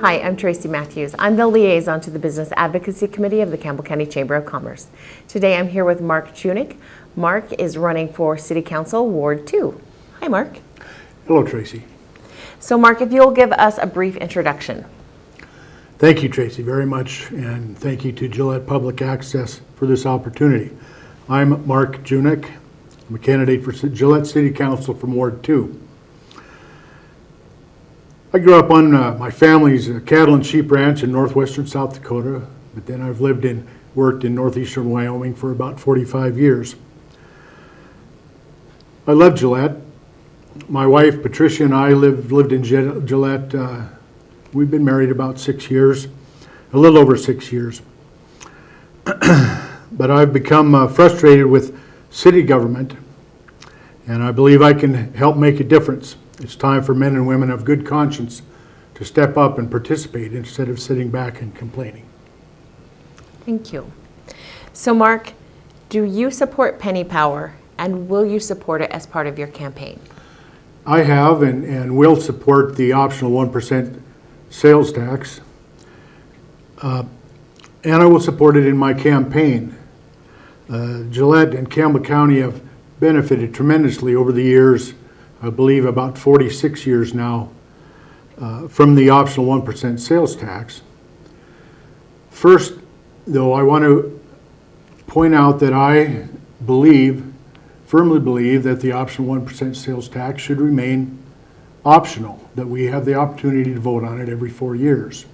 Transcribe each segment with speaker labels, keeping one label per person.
Speaker 1: Hi, I'm Tracy Matthews. I'm the liaison to the Business Advocacy Committee of the Campbell County Chamber of Commerce. Today I'm here with Mark Junek. Mark is running for City Council Ward 2. Hi, Mark.
Speaker 2: Hello, Tracy.
Speaker 1: So, Mark, if you'll give us a brief introduction.
Speaker 2: Thank you, Tracy, very much, and thank you to Gillette Public Access for this opportunity. I'm Mark Junek. I'm a candidate for Gillette City Council from Ward 2. I grew up on my family's cattle and sheep ranch in northwestern South Dakota, but then I've worked in northeastern Wyoming for about 45 years. I love Gillette. My wife, Patricia, and I lived in Gillette. We've been married about 6 years, a little over 6 years. But I've become frustrated with city government, and I believe I can help make a difference. It's time for men and women of good conscience to step up and participate instead of sitting back and complaining.
Speaker 1: Thank you. So, Mark, do you support penny power, and will you support it as part of your campaign?
Speaker 2: I have and will support the optional 1% sales tax, and I will support it in my campaign. Gillette and Campbell County have benefited tremendously over the years, I believe about 46 years now, from the optional 1% sales tax. First, though, I want to point out that I firmly believe that the optional 1% sales tax should remain optional, that we have the opportunity to vote on it every 4 years.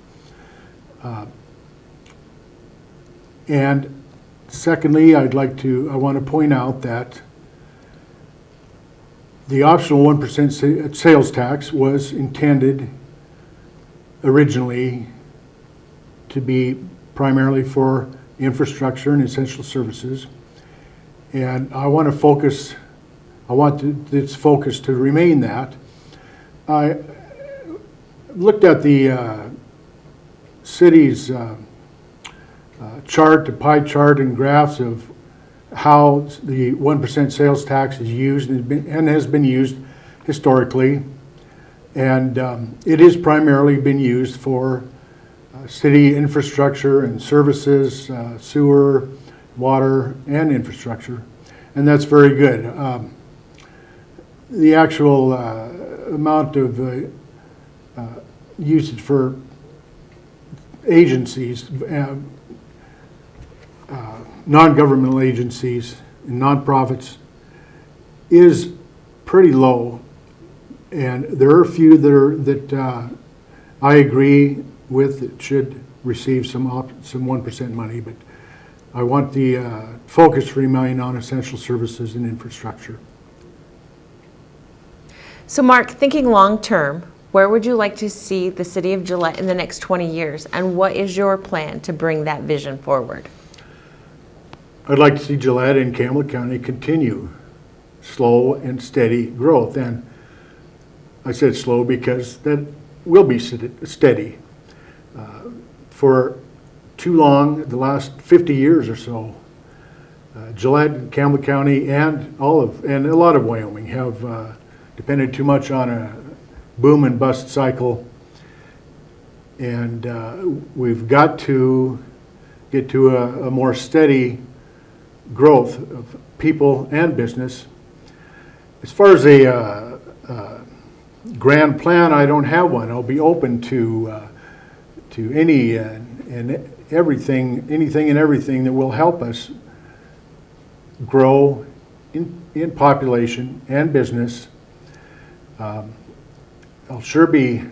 Speaker 2: And secondly, I want to point out that the optional 1% sales tax was intended originally to be primarily for infrastructure and essential services. And I want its focus to remain that. I looked at the city's pie chart and graphs of how the 1% sales tax is used and has been used historically. And it is primarily been used for city infrastructure and services, sewer, water, and infrastructure. And that's very good. The actual amount of usage for agencies, non-governmental agencies and nonprofits is pretty low, and there are a few that I agree with that should receive some 1% money, but I want the focus to remain on essential services and infrastructure.
Speaker 1: So, Mark, thinking long term, where would you like to see the city of Gillette in the next 20 years, and what is your plan to bring that vision forward?
Speaker 2: I'd like to see Gillette and Campbell County continue slow and steady growth. And I said slow because that will be steady. For too long, the last 50 years or so, Gillette and Campbell County and a lot of Wyoming have depended too much on a boom and bust cycle. And we've got to get to a more steady growth of people and business. As far as a grand plan, I don't have one. I'll be open to any and everything, anything and everything that will help us grow in population and business. I'll sure be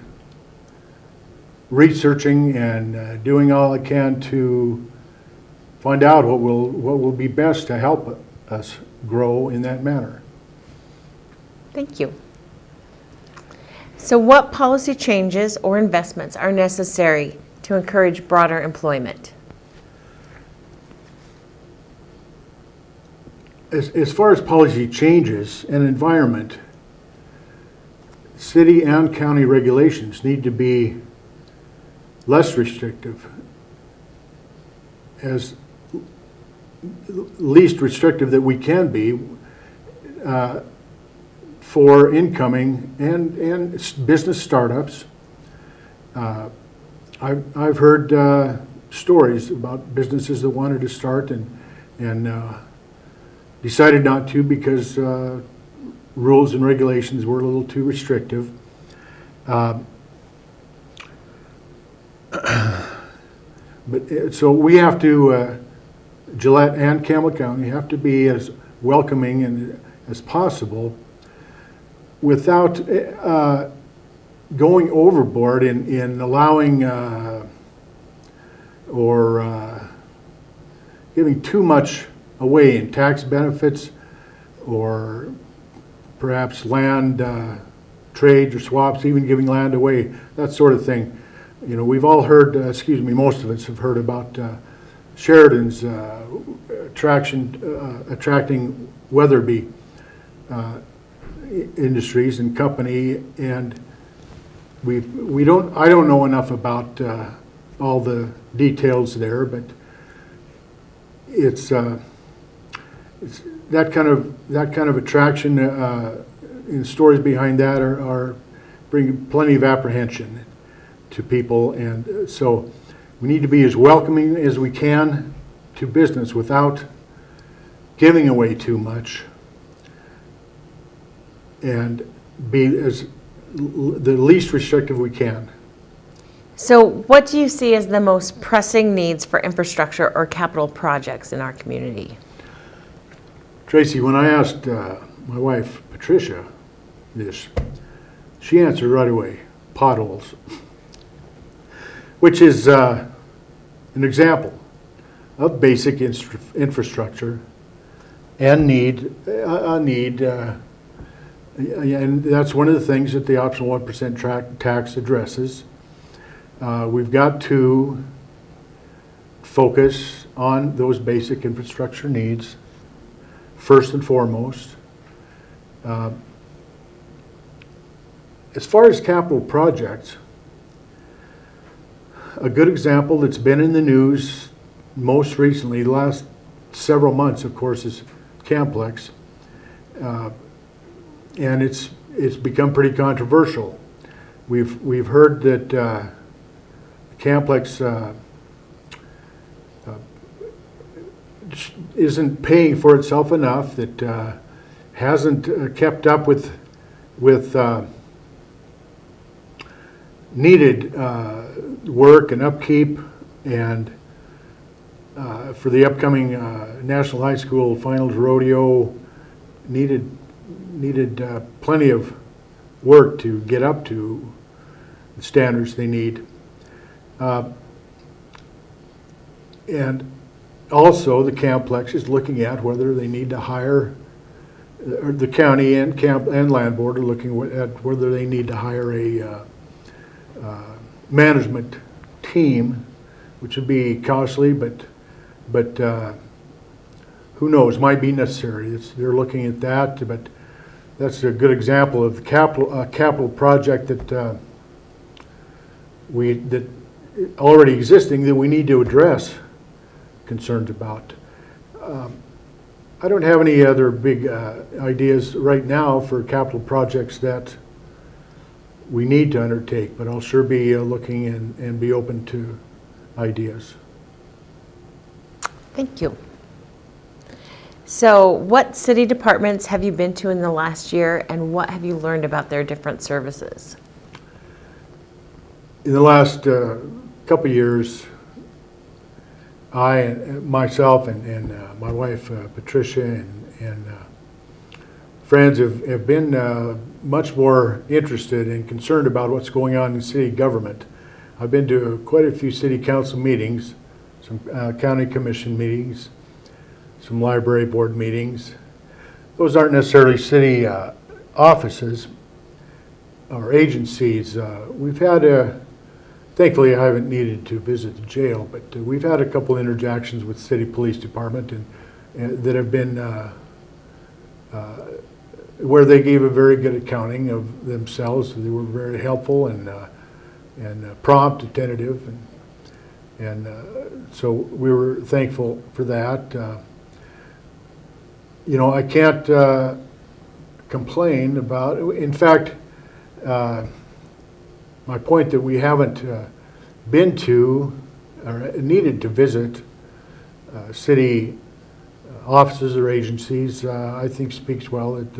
Speaker 2: researching and doing all I can to find out what will be best to help us grow in that manner.
Speaker 1: Thank you. So, what policy changes or investments are necessary to encourage broader employment?
Speaker 2: As far as policy changes and environment, city and county regulations need to be less restrictive, as least restrictive that we can be for incoming and business startups. I've heard stories about businesses that wanted to start and decided not to because rules and regulations were a little too restrictive. So we have to, Gillette and Campbell County have to be as welcoming and as possible without going overboard in allowing or giving too much away in tax benefits or perhaps land trades or swaps, even giving land away, that sort of thing. You know, we've all heard, most of us have heard about Sheridan's attracting Weatherby Industries and company, and I don't know enough about all the details there, but it's that kind of attraction. And stories behind that are bring plenty of apprehension to people, and so we need to be as welcoming as we can to business without giving away too much, and be as the least restrictive we can.
Speaker 1: So what do you see as the most pressing needs for infrastructure or capital projects in our community?
Speaker 2: Tracy, when I asked my wife Patricia this, she answered right away: potholes. Which is an example of basic infrastructure and need, and that's one of the things that the optional 1% tax addresses. We've got to focus on those basic infrastructure needs first and foremost. As far as capital projects, a good example that's been in the news most recently, the last several months, of course, is Camplex, and it's become pretty controversial. We've heard that Camplex isn't paying for itself enough, that hasn't kept up with needed work and upkeep, and for the upcoming National High School Finals Rodeo needed plenty of work to get up to the standards they need. And also the Camplex is looking at whether they need to hire, or the county and land board are looking at whether they need to hire a management team, which would be costly, but who knows, might be necessary. They're looking at that, but that's a good example of the capital project that already existing that we need to address concerns about. I don't have any other big ideas right now for capital projects that we need to undertake, but I'll sure be looking and be open to ideas.
Speaker 1: Thank you. So what city departments have you been to in the last year, and what have you learned about their different services?
Speaker 2: In the last couple of years, myself and my wife Patricia and friends have been much more interested and concerned about what's going on in city government. I've been to quite a few city council meetings, some county commission meetings, some library board meetings. Those aren't necessarily city offices or agencies. We've had, thankfully I haven't needed to visit the jail, but we've had a couple interactions with city police department and that have been where they gave a very good accounting of themselves. They were very helpful and prompt, attentive, and so we were thankful for that. You know, I can't complain about. In fact, my point that we haven't been to or needed to visit city offices or agencies, I think speaks well that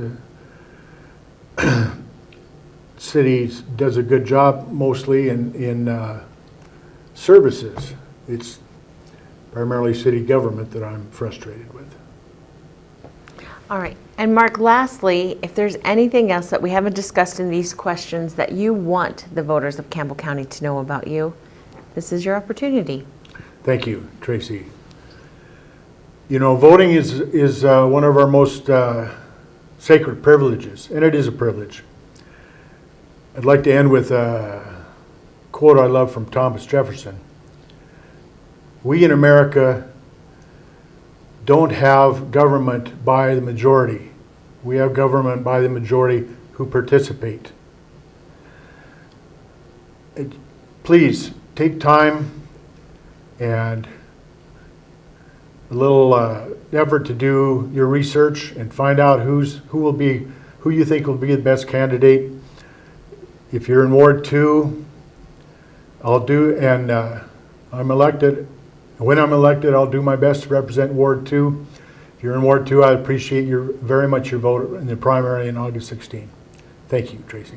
Speaker 2: the city does a good job mostly in services. It's primarily city government that I'm frustrated with.
Speaker 1: All right. And Mark, lastly, if there's anything else that we haven't discussed in these questions that you want the voters of Campbell County to know about you, this is your opportunity.
Speaker 2: Thank you, Tracy. You know, voting is one of our most sacred privileges, and it is a privilege. I'd like to end with a quote I love from Thomas Jefferson. We in America don't have government by the majority. We have government by the majority who participate. Please take time and a little effort to do your research and find out who you think will be the best candidate. If you're in Ward 2, I'm elected. When I'm elected, I'll do my best to represent Ward 2. If you're in Ward 2, I appreciate very much your vote in the primary on August 16. Thank you, Tracy.